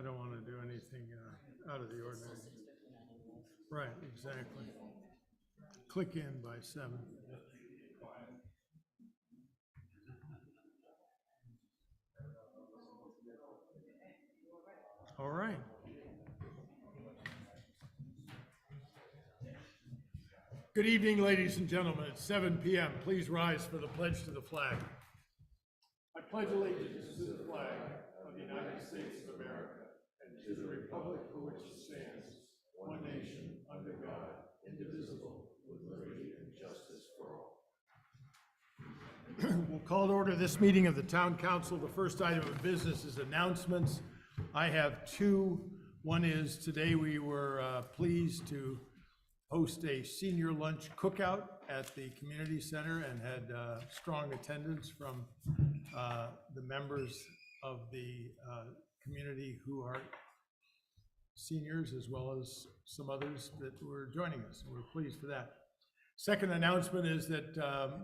I don't want to do anything out of the ordinary. Right, exactly. Click in by 7. All right. Good evening, ladies and gentlemen. It's 7 p.m. Please rise for the pledge to the flag. I pledge allegiance to the flag of the United States of America and to the republic for which it stands, one nation, under God, indivisible, with liberty and justice for all. We'll call to order this meeting of the Town Council. The first item of business is announcements. I have two. One is today we were pleased to host a senior lunch cookout at the community center and had strong attendance from the members of the community who are seniors, as well as some others that were joining us. We're pleased for that. Second announcement is that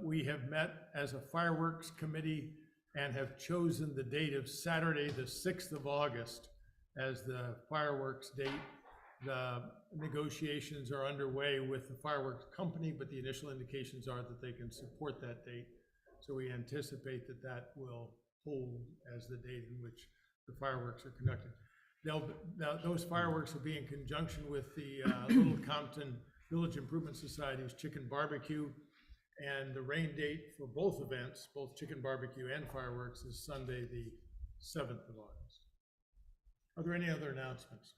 we have met as a fireworks committee and have chosen the date of Saturday, the 6th of August, as the fireworks date. The negotiations are underway with the fireworks company, but the initial indications are that they can support that date. So we anticipate that that will hold as the date in which the fireworks are conducted. Those fireworks will be in conjunction with the Little Compton Village Improvement Society's chicken barbecue, and the rain date for both events, both chicken barbecue and fireworks, is Sunday, the 7th of August. Are there any other announcements?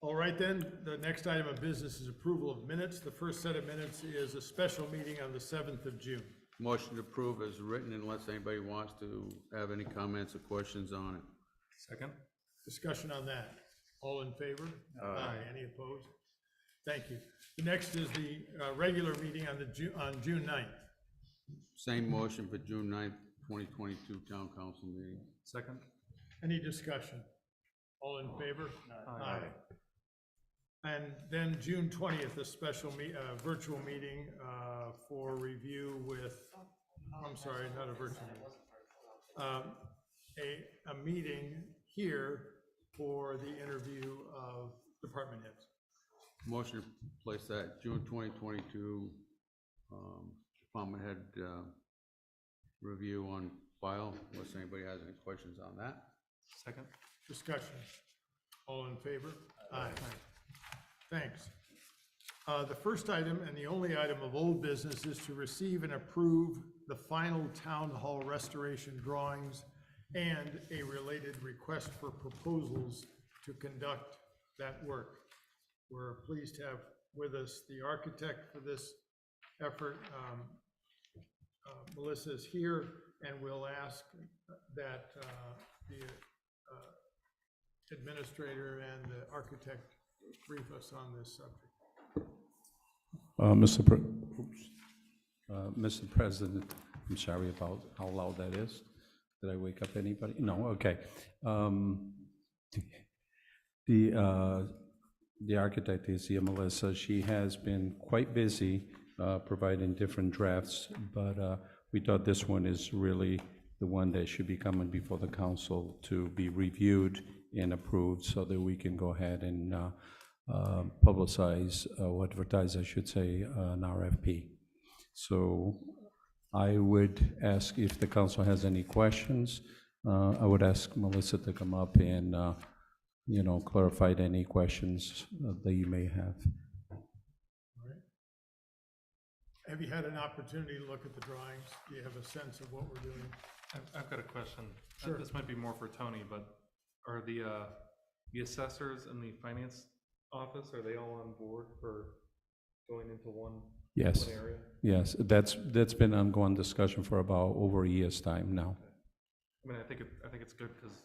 All right then, the next item of business is approval of minutes. The first set of minutes is a special meeting on the 7th of June. Motion to approve as written unless anybody wants to have any comments or questions on it. Second. Discussion on that. All in favor? Aye. Any opposed? Thank you. The next is the regular meeting on June 9th. Same motion for June 9th, 2022 Town Council meeting. Second. Any discussion? All in favor? Aye. And then June 20th, a special virtual meeting for review with, I'm sorry, not a virtual meeting, a meeting here for the interview of department heads. Motion to place that June 2022 department head review on file, unless anybody has any questions on that. Second. Discussion. All in favor? Aye. Thanks. The first item and the only item of old business is to receive and approve the final town hall restoration drawings and a related request for proposals to conduct that work. We're pleased to have with us the architect for this effort. Melissa is here, and we'll ask that the administrator and the architect brief us on this subject. Mr. President, I'm sorry about how loud that is. Did I wake up anybody? No, okay. The architect is here, Melissa. She has been quite busy providing different drafts, but we thought this one is really the one that should be coming before the council to be reviewed and approved so that we can go ahead and publicize or advertise, I should say, an RFP. So I would ask if the council has any questions. I would ask Melissa to come up and clarify any questions that you may have. All right. Have you had an opportunity to look at the drawings? Do you have a sense of what we're doing? I've got a question. Sure. This might be more for Tony, but are the assessors and the finance office, are they all on board for going into one area? Yes, that's been ongoing discussion for about over a year's time now. I mean, I think it's good because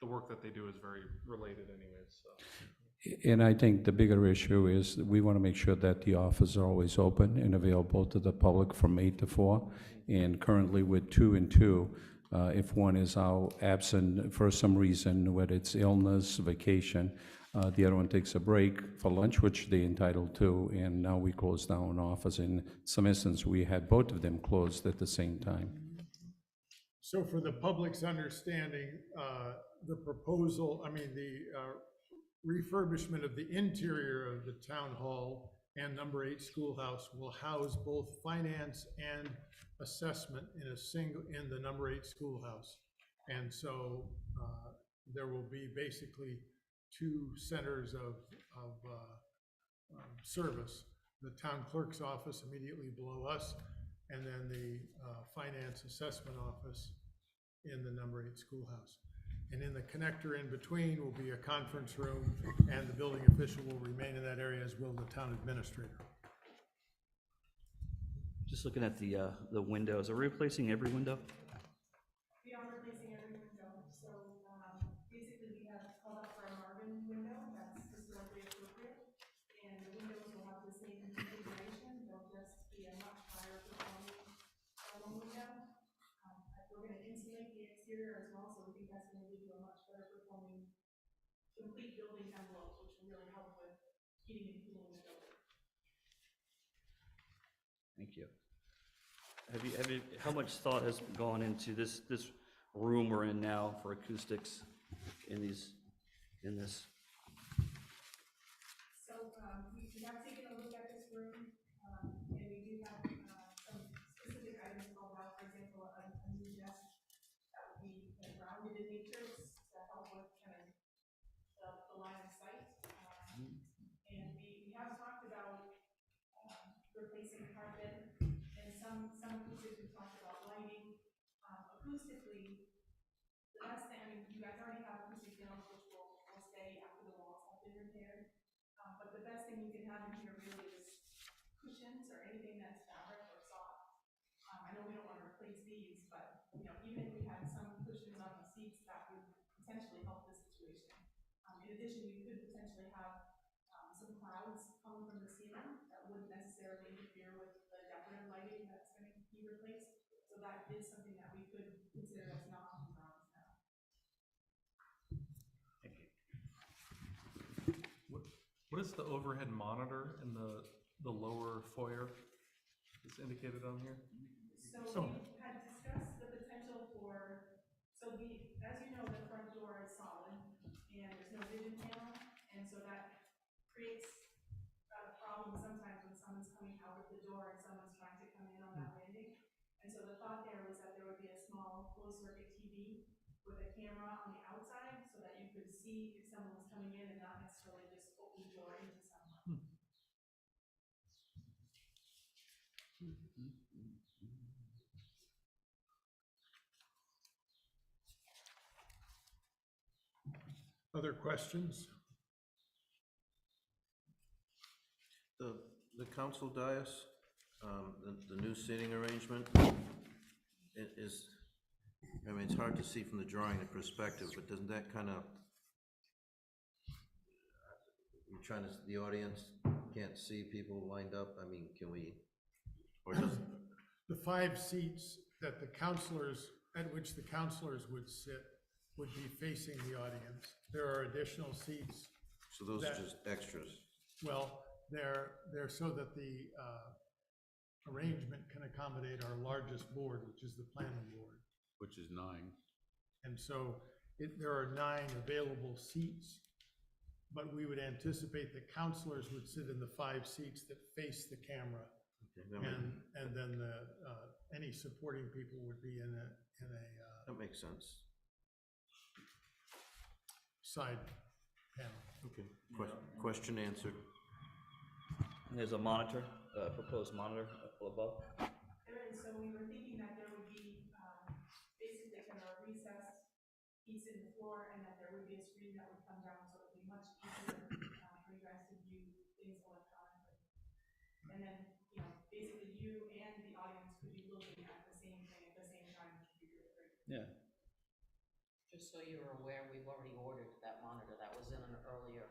the work that they do is very related anyways. So. And I think the bigger issue is that we want to make sure that the offices are always open and available to the public from 8 to 4. And currently with 2 and 2, if one is out absent for some reason, whether it's illness, vacation, the other one takes a break for lunch, which they're entitled to, and now we close down an office. In some instances, we had both of them closed at the same time. So for the public's understanding, the proposal, the refurbishment of the interior of the town hall and number 8 schoolhouse will house both finance and assessment in the number 8 schoolhouse. And so there will be basically 2 centers of service, the town clerk's office immediately below us, and then the finance assessment office in the number 8 schoolhouse. And in the connector in between will be a conference room, and the building official will remain in that area, as will the town administrator. Just looking at the windows, are we replacing every window? We are replacing every window, so basically we have called out for a Marvin window that's historically appropriate, and the windows will have the same configuration, they'll just be a much higher performing window. We're going to insulate the exterior as well, so we think that's going to give you a much better performing complete building envelope, which will really help with heating and cooling the building. Thank you. How much thought has gone into this room we're in now for acoustics in this? So we have taken a look at this room, and we do have some specific items called out. For example, a new desk that would be kind of rounded in nature to help with kind of the line of sight. And we have talked about replacing carpet, and some acoustics we talked about lighting. Acoustically, the best thing, you guys already have acoustic panels which will stay after the walls have been repaired. But the best thing you can have in here really is cushions or anything that's fabric or soft. I know we don't want to replace these, but even if we had some cushions on the seats, that would potentially help the situation. In addition, we could potentially have some clouds coming from the ceiling that wouldn't necessarily interfere with the decorative lighting that's going to be replaced. So that is something that we could consider as not on the grounds now. Thank you. What is the overhead monitor in the lower foyer that's indicated on here? So we had discussed the potential for, as you know, the front door is solid and there's no vision panel, and so that creates a problem sometimes when someone's coming out of the door and someone's trying to come in on that landing. And so the thought there was that there would be a small closed circuit TV with a camera on the outside so that you could see if someone was coming in and not necessarily just open the door into someone. Other questions? The council dais, the new seating arrangement, it's hard to see from the drawing the perspective, but doesn't that kind of, the audience can't see people lined up? Can we, or does? The 5 seats that the counselors, at which the counselors would sit, would be facing the audience. There are additional seats. So those are just extras? Well, they're so that the arrangement can accommodate our largest board, which is the planning board. Which is 9. And so there are 9 available seats, but we would anticipate that counselors would sit in the 5 seats that face the camera. Okay, And then any supporting people would be in a that makes sense. side panel. Okay, question answered. And there's a monitor, proposed monitor above. There is, so we were thinking that there would be basically kind of a recessed piece in the floor, and that there would be a screen that would come down, so it would be much easier for you guys to view things electronically. And then, basically you and the audience could be looking at the same thing at the same time, which would be really great. Yeah. Just so you're aware, we've already ordered that monitor. That was in an earlier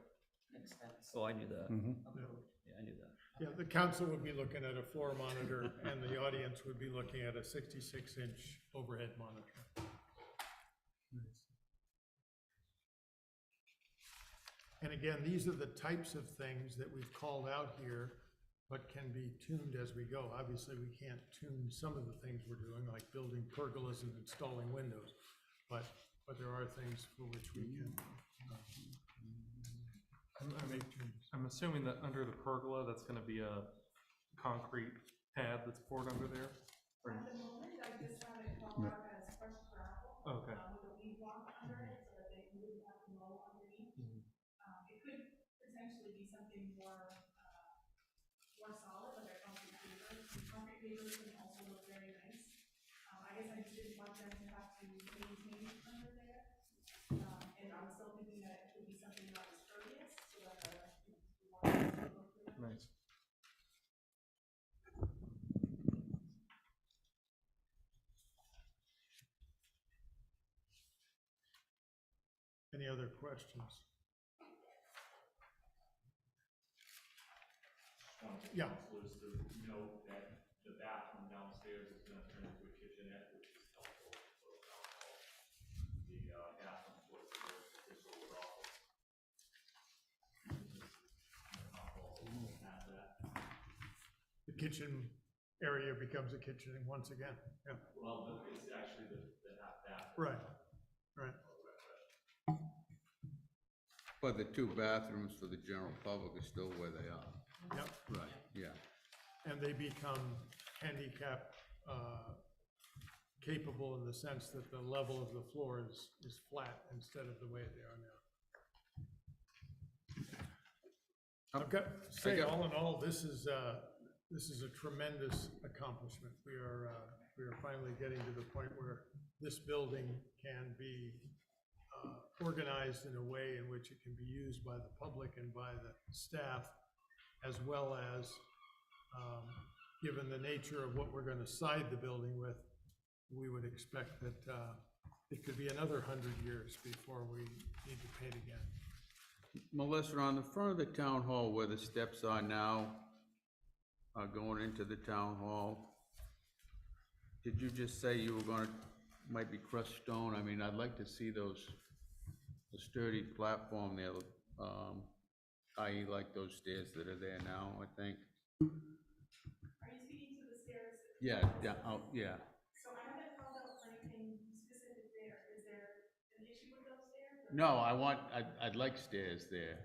expense. Oh, I knew that. Approved. Yeah, I knew that. Yeah, the council would be looking at a floor monitor, and the audience would be looking at a 66-inch overhead monitor. And again, these are the types of things that we've called out here, but can be tuned as we go. Obviously, we can't tune some of the things we're doing, like building pergolas and installing windows, but there are things for which we can make changes. I'm assuming that under the pergola, that's gonna be a concrete pad that's poured under there? Or- At the moment, I just have it called out as crushed gravel. Okay. With a weed block under it, so that they wouldn't have to mow underneath. It could potentially be something more solid, like a concrete paver. Concrete pavers can also look very nice. I guess I just didn't want them to have to maintain it under there. And I was still thinking that it could be something not as pervious, so that the water doesn't go through that. Nice. Any other questions? Yeah. Was to note that the bathroom downstairs is gonna turn into a kitchenette, which is helpful for the town hall. The bathroom was the office. Have that. The kitchen area becomes a kitchen once again, yeah. Well, it's actually the half bathroom. Right, right. But the two bathrooms for the general public are still where they are. Yep, Right. Yeah. and they become handicap capable in the sense that the level of the floor is flat instead of the way they are now. I've got to say, all in all, this is a tremendous accomplishment. We are finally getting to the point where this building can be organized in a way in which it can be used by the public and by the staff, as well as, given the nature of what we're going to side the building with, we would expect that it could be another 100 years before we need to paint again. Melissa, on the front of the town hall where the steps are now, going into the town hall, did you just say you were might be crushed stone? I mean, I'd like to see the sturdy platform there, i.e. like those stairs that are there now, I think. Are you speaking to the stairs? Yeah, yeah. So I haven't called out for anything specific there. Is there an issue with those stairs? No, I'd like stairs there.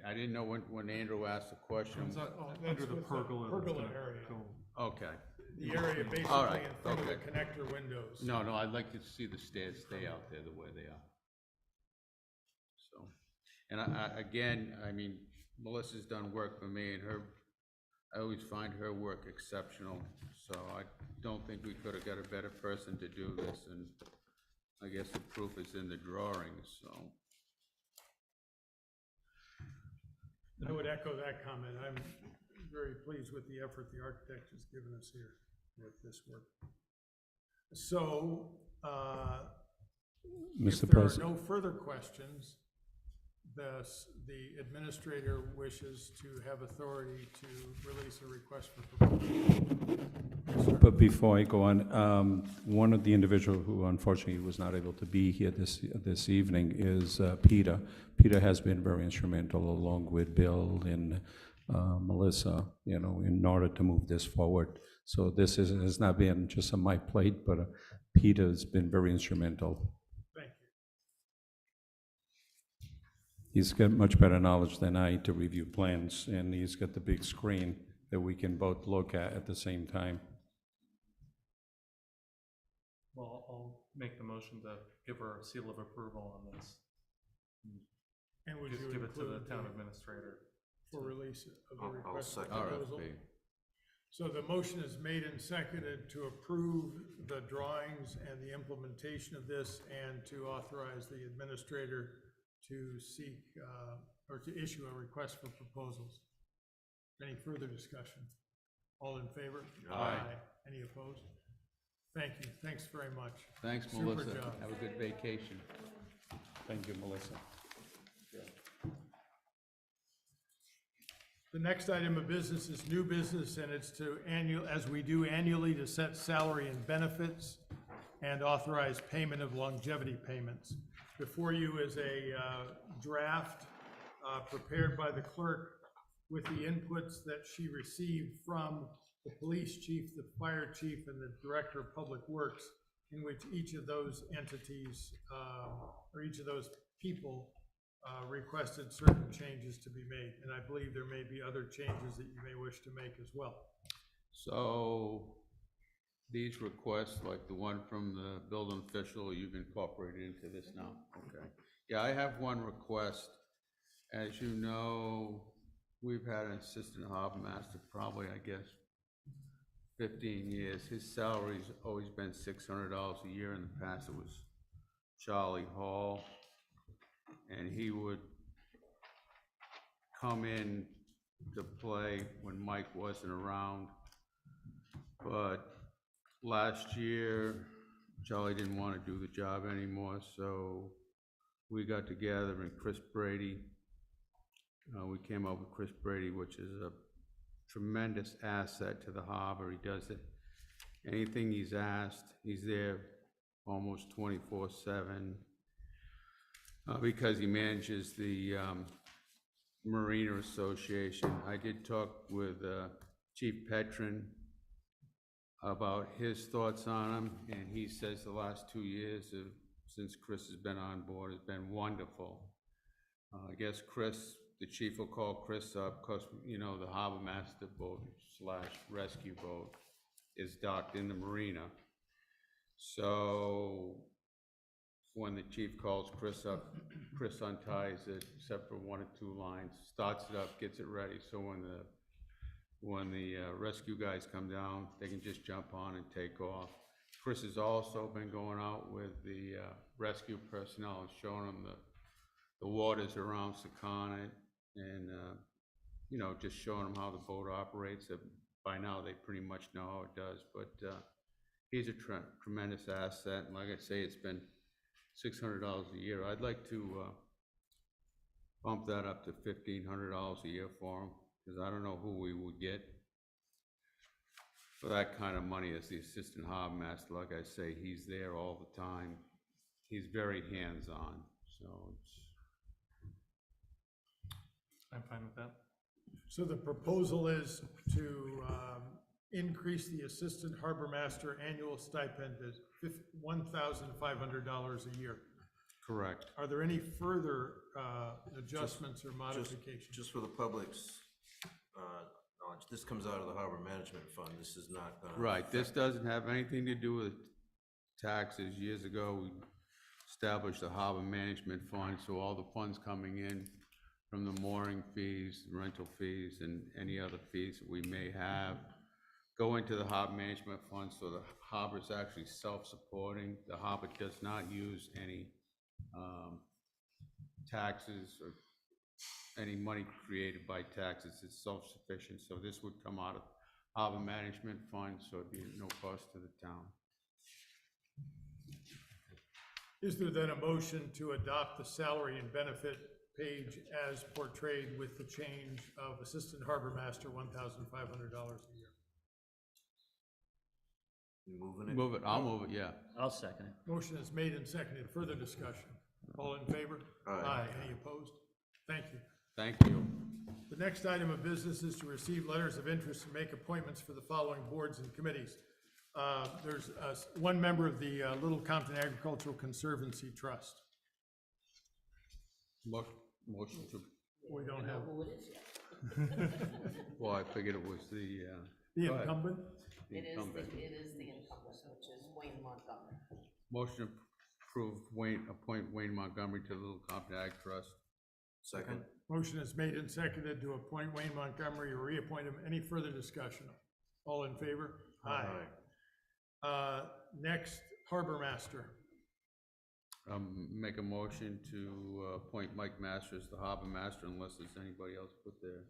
I didn't know when Andrew asked the question. It's that's under the with the pergola. that's pergola gonna area. go- Okay. The area All basically right, in front of the okay. connector windows. No, I'd like to see the stairs stay out there the way they are. So, and again, I mean, Melissa's done work for me, and I always find her work exceptional, so I don't think we could have got a better person to do this, and I guess the proof is in the drawings, so. I would echo that comment. I'm very pleased with the effort the architect has given us here with this work. So, if Mr. there are President. no further questions, the administrator wishes to have authority to release a request for proposal. Yes, sir. But before I go on, one of the individual who unfortunately was not able to be here this evening is Peter. Peter has been very instrumental, along with Bill and Melissa, in order to move this forward. So this has not been just on my plate, but Peter's been very instrumental. Thank you. He's got much better knowledge than I to review plans, and he's got the big screen that we can both look at the same time. Well, I'll make the motion to give her a seal of approval on this. And would Just you give it to the include town administrator. for release of the I'll request for second proposal? RFP. So the motion is made and seconded to approve the drawings and the implementation of this, and to authorize the administrator to seek, or to issue a request for proposals. Any further discussion? All in favor? Aye. Any opposed? Thank you, thanks very much. Thanks, Super Melissa. job. Have a good vacation. Thank you, Melissa. The next item of business is new business, and it's as we do annually, to set salary and benefits and authorize payment of longevity payments. Before you is a draft prepared by the clerk with the inputs that she received from the police chief, the fire chief, and the director of public works, in which each of those entities, or each of those people, requested certain changes to be made. And I believe there may be other changes that you may wish to make as well. So these requests, like the one from the building official, you've incorporated into this now? Okay. Yeah, I have one request. As you know, we've had an assistant harbor master probably, I guess, 15 years. His salary's always been $600 a year. In the past, it was Charlie Hall. And he would come in to play when Mike wasn't around. But last year, Charlie didn't want to do the job anymore, so we got together and Chris Brady, we came up with Chris Brady, which is a tremendous asset to the harbor. He does it, anything he's asked, he's there almost 24/7, because he manages the Marina Association. I did talk with Chief Petrin about his thoughts on him, and he says the last 2 years since Chris has been on board has been wonderful. I guess Chris, the chief will call Chris up, because, you know, the harbor master boat / rescue boat is docked in the marina. So when the chief calls Chris up, Chris unties it, except for 1 or 2 lines, starts it up, gets it ready, so when the rescue guys come down, they can just jump on and take off. Chris has also been going out with the rescue personnel and showing them the waters around Secana, and you know, just showing them how the boat operates. By now, they pretty much know how it does, but he's a tremendous asset, and like I say, it's been $600 a year. I'd like to bump that up to $1,500 a year for him, because I don't know who we would get for that kind of money as the assistant harbor master. Like I say, he's there all the time. He's very hands-on, so I'm fine with that. So the proposal is to increase the assistant harbor master annual stipend to $1,500 a year. correct. Are there any further adjustments or modifications? Just for the public's knowledge, this comes out of the harbor management fund. This is not gonna. Right, this doesn't have anything to do with taxes. Years ago, we established a harbor management fund, so all the funds coming in from the mooring fees, rental fees, and any other fees that we may have go into the harbor management fund, so the harbor is actually self-supporting. The harbor does not use any taxes or any money created by taxes. It's self-sufficient, so this would come out of harbor management fund, so it'd be at no cost to the town. Is there then a motion to adopt the salary and benefit page as portrayed with the change of assistant harbor master, $1,500 a year? You moving it? Move it, I'll move it, yeah. I'll second it. Motion is made and seconded. Further discussion. All in favor? Aye. Any opposed? Thank you. Thank you. The next item of business is to receive letters of interest and make appointments for the following boards and committees. There's one member of the Little Compton Agricultural Conservancy Trust. Motion to, We don't have Who it is yet? well, I figured it was the the go ahead. incumbent. The incumbent. It is the incumbent, which is Wayne Montgomery. Motion to approve appoint Wayne Montgomery to the Little Compton Ag Trust. Second? Motion is made and seconded to appoint Wayne Montgomery or reappoint him. Any further discussion? All in favor? Next, Harbor Master. Make a motion to appoint Mike Masters the harbor master, unless there's anybody else put there.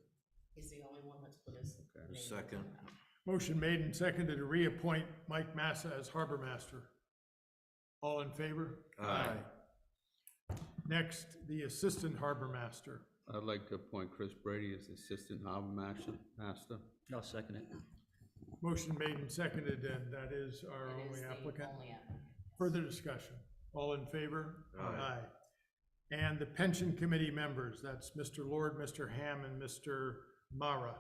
He's the only one that's put his Okay. name. Second. Motion made and seconded to reappoint Mike Massa as Harbor Master. All in favor? Aye. Next, the Assistant Harbor Master. I'd like to appoint Chris Brady as assistant harbor master. I'll second it. Motion made and seconded, and that is our It is only the applicant. only applicant. Further discussion. All in favor? Aye. And the Pension Committee members, that's Mr. Lord, Mr. Ham, and Mr. Mara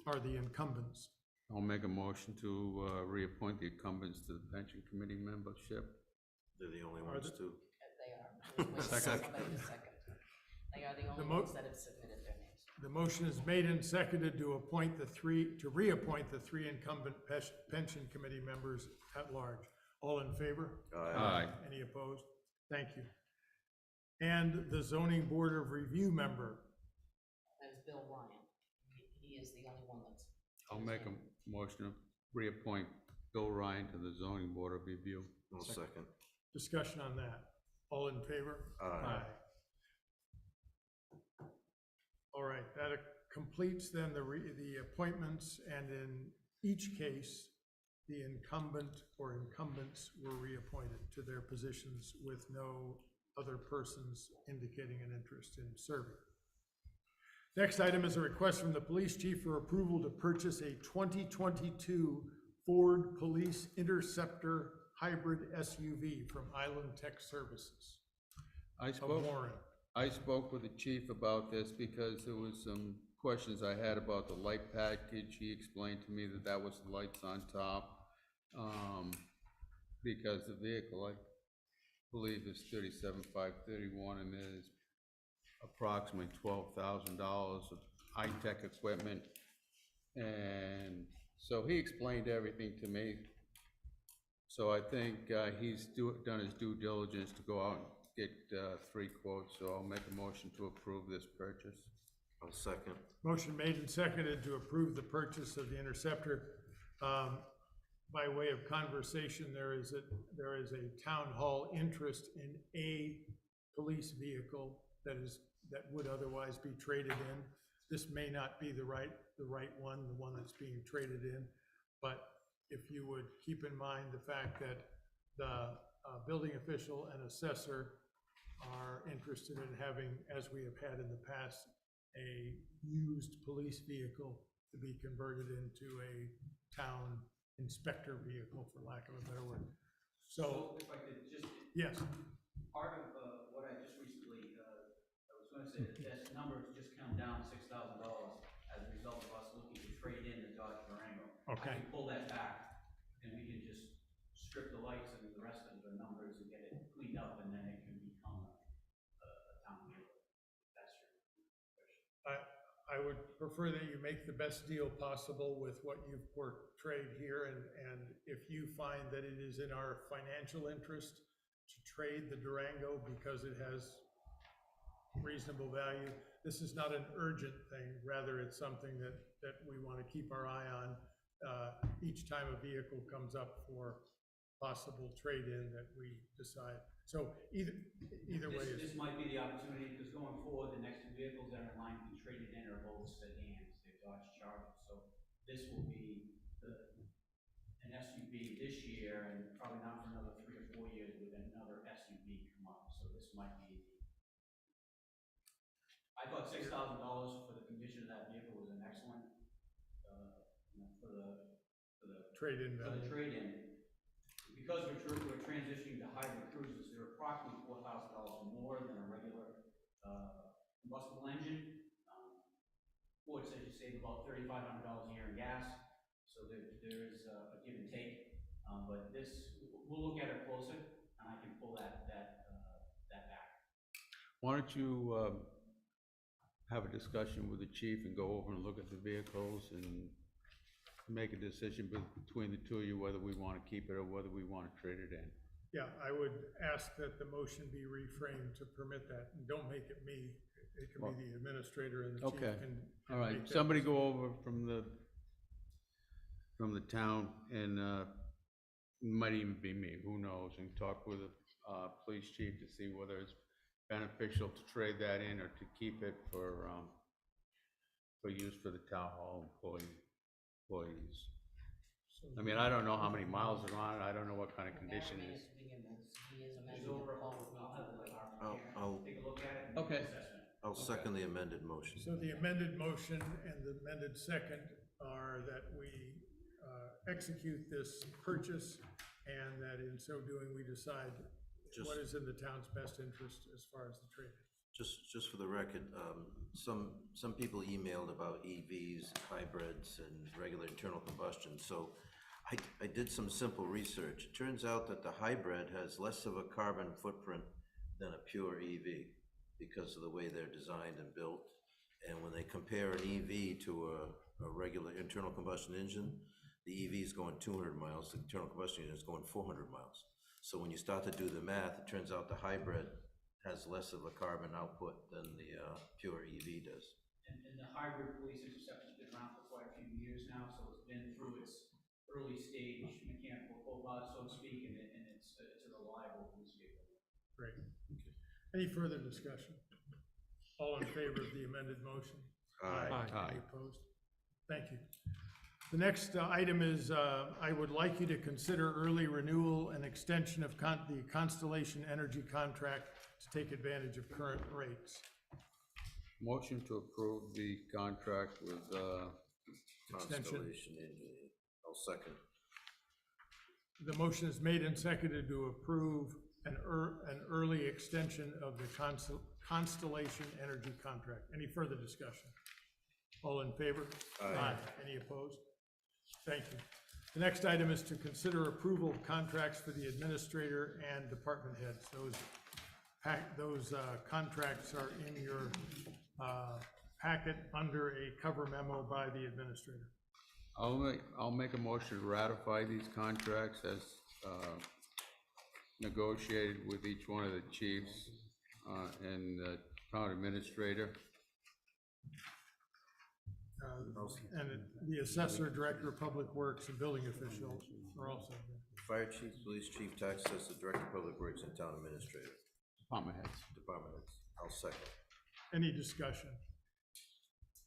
are the incumbents. I'll make a motion to reappoint the incumbents to the pension committee membership. They're the only ones too. They are. We're waiting for somebody to second. They are the only ones that have submitted their names. The motion is made and seconded to reappoint the three incumbent pension committee members at large. All in favor? Aye. Any opposed? Thank you. And the zoning board of review member. That is Bill Ryan. He is the only one that's. I'll make a motion to reappoint Bill Ryan to the zoning board of review. I'll second. Discussion on that. All in favor? Aye. All right, that completes then the appointments, and in each case, the incumbent or incumbents were reappointed to their positions with no other persons indicating an interest in serving. Next item is a request from the police chief for approval to purchase a 2022 Ford Police Interceptor hybrid SUV from Island Tech Services of Warren. I spoke with the chief about this because there was some questions I had about the light package. He explained to me that that was the lights on top. Because the vehicle, I believe, is $37,531, and there's approximately $12,000 of high-tech equipment. And so he explained everything to me. So I think he's done his due diligence to go out and get 3 quotes, so I'll make a motion to approve this purchase. I'll second. Motion made and seconded to approve the purchase of the Interceptor. By way of conversation, there is a town hall interest in a police vehicle that would otherwise be traded in. This may not be the right one, the one that's being traded in, but if you would keep in mind the fact that the building official and assessor are interested in having, as we have had in the past, a used police vehicle to be converted into a town inspector vehicle, for lack of a better word. So if I could just, yes, part of what I just recently, I was gonna say that this number has just come down $6,000 as a result of us looking to trade in the Dodge Durango. Okay. I can pull that back, and we can just strip the lights and the rest of the numbers and get it cleaned up, and then it can become a town vehicle. That's your question. I would prefer that you make the best deal possible with what you've portrayed here, and if you find that it is in our financial interest to trade the Durango because it has reasonable value, this is not an urgent thing, rather it's something that we want to keep our eye on each time a vehicle comes up for possible trade-in that we decide. So either way is. This might be the opportunity, because going forward, the next 2 vehicles that are in line to be traded in are both sedans, they're Dodge Chargers. So this will be an SUV this year, and probably not for another 3 or 4 years with another SUV come up. So this might be, I thought $6,000 for the condition of that vehicle was an excellent, for the Trade-in for value. the trade-in. Because we're transitioning to hybrid cruisers, they're approximately $4,000 more than a regular combustible engine. Ford says you save about $3,500 a year in gas, so there is a give and take. But this, we'll look at it closer, and I can pull that back. Why don't you have a discussion with the chief and go over and look at the vehicles and make a decision between the two of you whether we want to keep it or whether we want to trade it in. Yeah, I would ask that the motion be reframed to permit that, and don't make it me. It can be the administrator and the chief Okay. can. All right, make that somebody decision. go over from the town, and might even be me, who knows, and talk with the police chief to see whether it's beneficial to trade that in or to keep it for use for the town hall employees. I mean, I don't know how many miles are on it, I don't know what kind of condition it is. He is It's amending over, the call. I'll have the I'll take a look at it and Okay. make an assessment. I'll second the amended motion. So the amended motion and the amended second are that we execute this purchase, and that in so doing, we decide what is in the town's best interest as far as the trade. Just for the record, some people emailed about EVs, hybrids, and regular internal combustion, so I did some simple research. It turns out that the hybrid has less of a carbon footprint than a pure EV because of the way they're designed and built. And when they compare an EV to a regular internal combustion engine, the EV is going 200 miles, the internal combustion engine is going 400 miles. So when you start to do the math, it turns out the hybrid has less of a carbon output than the pure EV does. And the hybrid police interceptor's been around for quite a few years now, so it's been through its early stage mechanical profile, so to speak, and it's a reliable police vehicle. Great. Any further discussion? All in favor of the amended motion? Aye. Any opposed? Thank you. The next item is, I would like you to consider early renewal and extension of the Constellation Energy contract to take advantage of current rates. Motion to approve the contract with, Extension. Constellation Engine, I'll second. The motion is made and seconded to approve an early extension of the Constellation Energy contract. Any further discussion? All in favor? Aye. Any opposed? Thank you. The next item is to consider approval of contracts for the administrator and department heads. Those contracts are in your packet under a cover memo by the administrator. I'll make a motion to ratify these contracts as negotiated with each one of the chiefs and the town administrator. And the assessor, director of public works, and building officials are also here. Fire chief, police chief, tax assessor, director of public works, and town administrator. Department heads. Department heads. I'll second. Any discussion?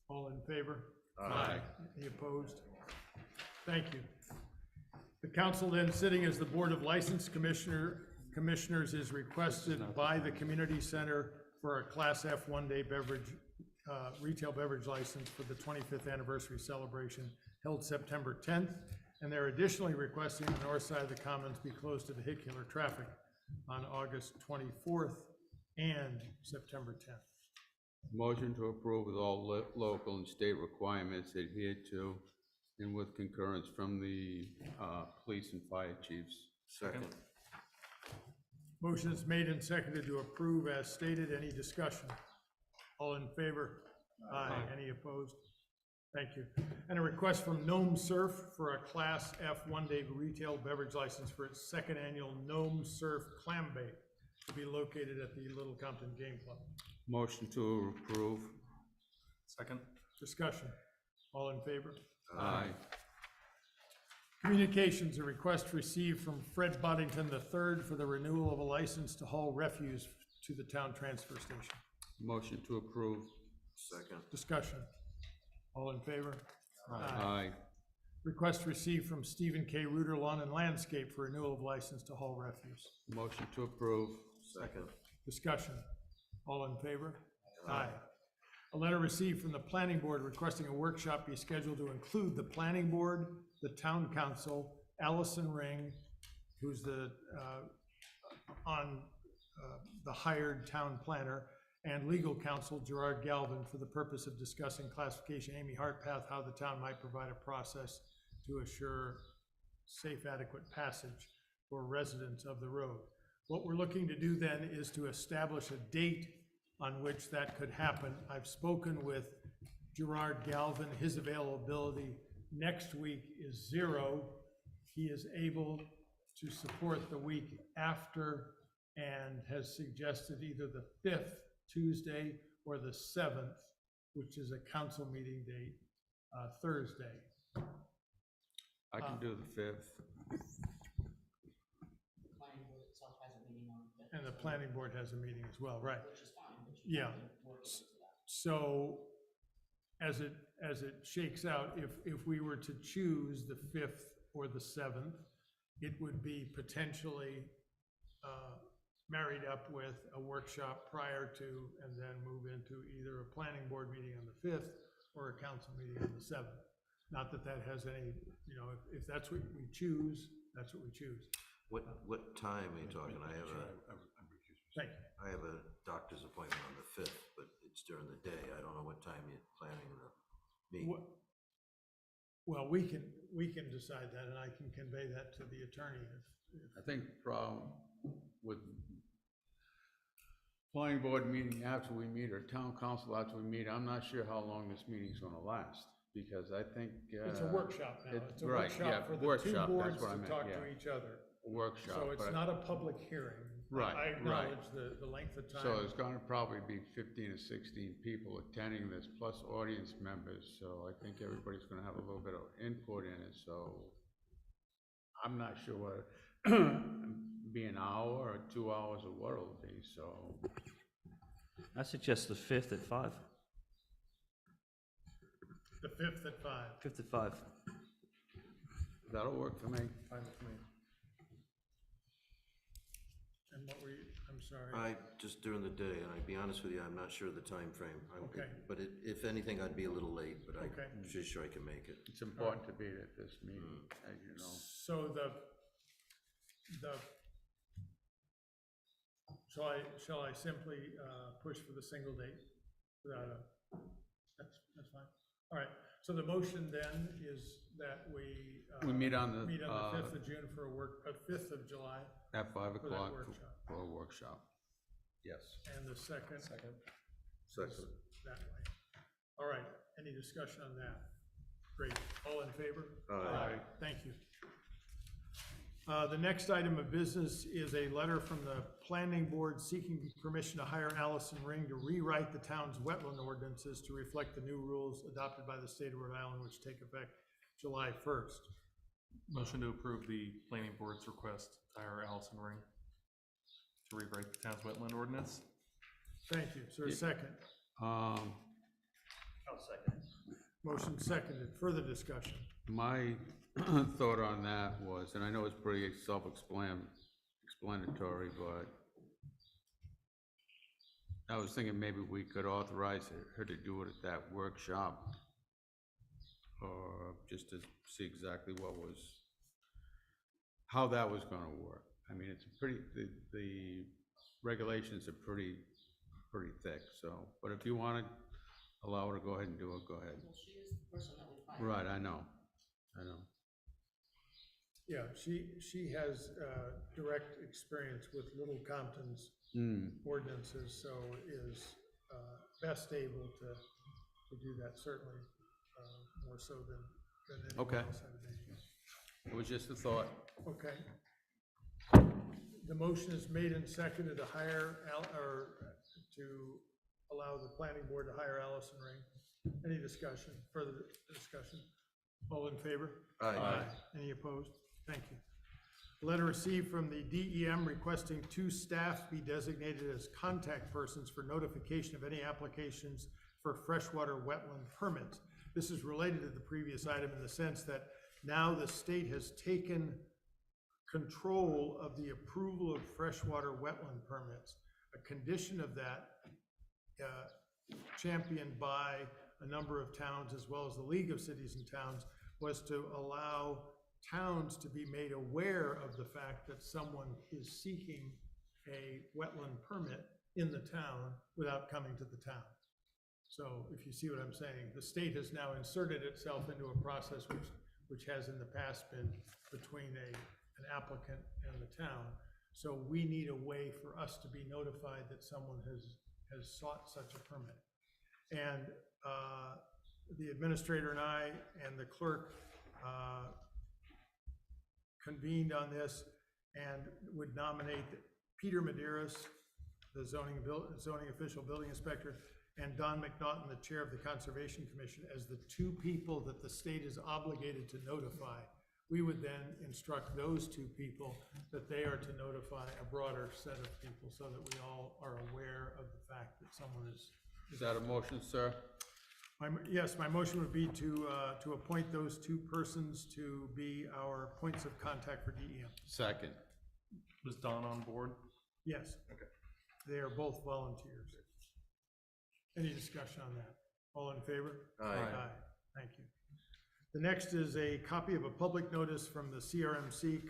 All in favor? Aye. Any opposed? Thank you. The council then, sitting as the Board of License Commissioners, is requested by the community center for a Class F one-day retail beverage license for the 25th anniversary celebration held September 10th. And they're additionally requesting the north side of the commons be closed to vehicular traffic on August 24th and September 10th. Motion to approve with all local and state requirements adhered to and with concurrence from the police and fire chiefs. Second. Motion is made and seconded to approve as stated. Any discussion? All in favor? Aye. Any opposed? Thank you. And a request from Gnome Surf for a Class F one-day retail beverage license for its second annual Gnome Surf Clam Bake to be located at the Little Compton Game Club. Motion to approve. Second. Discussion. All in favor? Aye. Communications, a request received from Fred Boddington III for the renewal of a license to haul refuse to the town transfer station. Motion to approve. Second. Discussion. All in favor? Aye. Request received from Stephen K. Reuter Lawn and Landscape for renewal of license to haul refuse. Motion to approve. Second. Discussion. All in favor? Aye. A letter received from the planning board requesting a workshop be scheduled to include the planning board, the town council, Allison Ring, who's the hired town planner, and legal counsel Gerard Galvin for the purpose of discussing classification Amy Hartpath, how the town might provide a process to assure safe, adequate passage for residents of the road. What we're looking to do then is to establish a date on which that could happen. I've spoken with Gerard Galvin. His availability next week is 0. He is able to support the week after and has suggested either the 5th Tuesday or the 7th, which is a council meeting date, Thursday. I can do the 5th. The planning board itself has a meeting on the 5th. And the planning board has a meeting as well, right? Which is fine, but you Yeah. have to work into that. So as it shakes out, if we were to choose the 5th or the 7th, it would be potentially married up with a workshop prior to, and then move into either a planning board meeting on the 5th or a council meeting on the 7th. Not that that has any, if that's what we choose, that's what we choose. What time are you talking? I have a, Thank you. I have a doctor's appointment on the 5th, but it's during the day. I don't know what time you're planning to meet. Well, we can decide that, and I can convey that to the attorney I think the problem with planning board meeting after we meet, or town council after we meet, I'm not sure how long this meeting's gonna last, because I think, it's a workshop now. It's a right, yeah, workshop for the two workshop, that's boards what I to meant, talk yeah. to each other. Workshop, So it's but, not a public hearing. Right, I right. acknowledge the length of time. so there's gonna probably be 15 or 16 people attending this, plus audience members, so I think everybody's gonna have a little bit of input in it, so I'm not sure what, be an hour or 2 hours or what it'll be, so. I suggest the 5th at 5. The 5th at 5. 5th at 5. That'll work for me. Fine with me. And what were you, I'm sorry. Just during the day, and I'd be honest with you, I'm not sure of the time frame. Okay. But if anything, I'd be a little late, but Okay. I'm sure I can make it. It's important to be at this meeting, as you know. So shall I simply push for the single date without that's fine. All right, so the motion then is that we We meet on the, 5th of June for 5th of July, at 5 for that o'clock workshop. for a workshop. Yes. and the second Second. Second. that way. All right, any discussion on that? Great, all in favor? Aye. Thank you. The next item of business is a letter from the planning board seeking permission to hire Allison Ring to rewrite the town's wetland ordinances to reflect the new rules adopted by the state of Rhode Island, which take effect July 1st. Motion to approve the planning board's request to hire Allison Ring to rewrite the town's wetland ordinance. Thank you. Is there a second? I'll second it. Motion seconded. Further discussion? My thought on that was, and I know it's pretty self-explanatory, but I was thinking maybe we could authorize her to do it at that workshop, or just to see exactly how that was gonna work. I mean, it's the regulations are pretty thick, so, but if you want to allow her to go ahead and do it, go ahead. Well, she is the person that we find. Right, I know. Yeah, she has direct experience with Little Compton's ordinances, so is best able to do that, certainly more so than anyone Okay. else had been. It was just a thought. Okay. The motion is made and seconded to to allow the planning board to hire Allison Ring. Any discussion, further discussion? All in favor? Aye. Any opposed? Thank you. Letter received from the DEM requesting 2 staff be designated as contact persons for notification of any applications for freshwater wetland permits. This is related to the previous item in the sense that now the state has taken control of the approval of freshwater wetland permits. A condition of that, championed by a number of towns as well as the League of Cities and Towns, was to allow towns to be made aware of the fact that someone is seeking a wetland permit in the town without coming to the town. So if you see what I'm saying, the state has now inserted itself into a process which has in the past been between an applicant and the town. So we need a way for us to be notified that someone has sought such a permit. And the administrator and I and the clerk convened on this and would nominate Peter Medeiros, the zoning official building inspector, and Don McNaughton, the chair of the Conservation Commission, as the 2 people that the state is obligated to notify. We would then instruct those 2 people that they are to notify a broader set of people so that we all are aware of the fact that someone is. Is that a motion, sir? Yes, my motion would be to appoint those 2 persons to be our points of contact for DEM. Second. Was Don on board? Yes. Okay. They are both volunteers. Any discussion on that? All in favor? Aye. Thank you. The next is a copy of a public notice from the CRMC,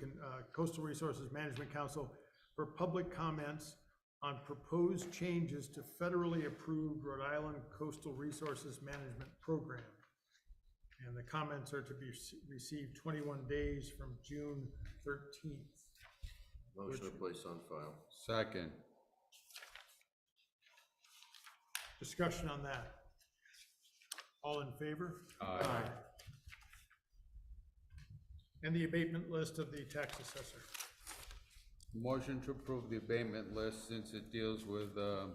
Coastal Resources Management Council, for public comments on proposed changes to federally approved Rhode Island Coastal Resources Management Program. And the comments are to be received 21 days from June 13th. Motion to place on file. Second. Discussion on that. All in favor? Aye. And the abatement list of the tax assessor. Motion to approve the abatement list since it deals with, a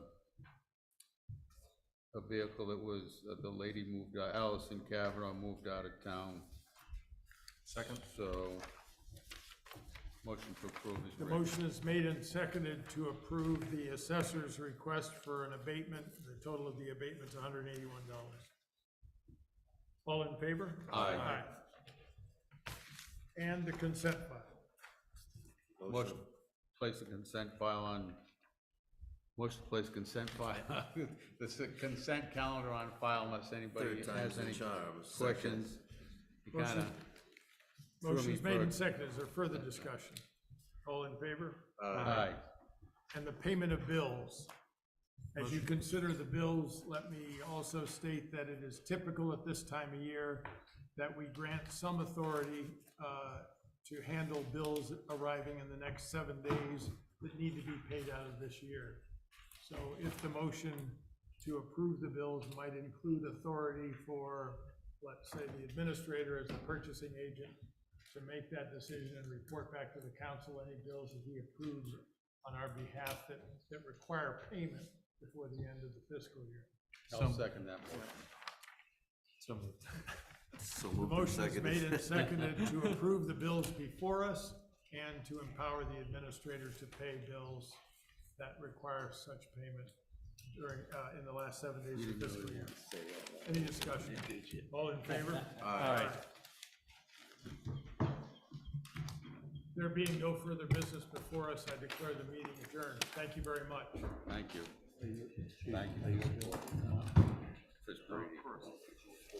vehicle that was, the lady moved, Allison Kavanaugh moved out of town. Second? So, motion to approve is The read. motion is made and seconded to approve the assessor's request for an abatement. The total of the abatement's $181. All in favor? Aye. And the consent file. Motion, place the consent file on, motion to place consent file, the consent calendar on file unless anybody Third time's has the any charm. questions. You kinda threw me Motion's made for a- and seconded. Is there further discussion? All in favor? Aye. And the payment of bills. As you consider the bills, let me also state that it is typical at this time of year that we grant some authority to handle bills arriving in the next 7 days that need to be paid out of this year. So if the motion to approve the bills might include authority for, let's say, the administrator as the purchasing agent to make that decision and report back to the council any bills that he approves on our behalf that require payment before the end of the fiscal year. I'll second that motion. So moved. So The moved and motion is seconded. made and seconded to approve the bills before us and to empower the administrator to pay bills that require such payment during, in the last 7 days of the fiscal year. Any discussion? All in favor? Aye. There being no further business before us, I declare the meeting adjourned. Thank you very much. Thank you.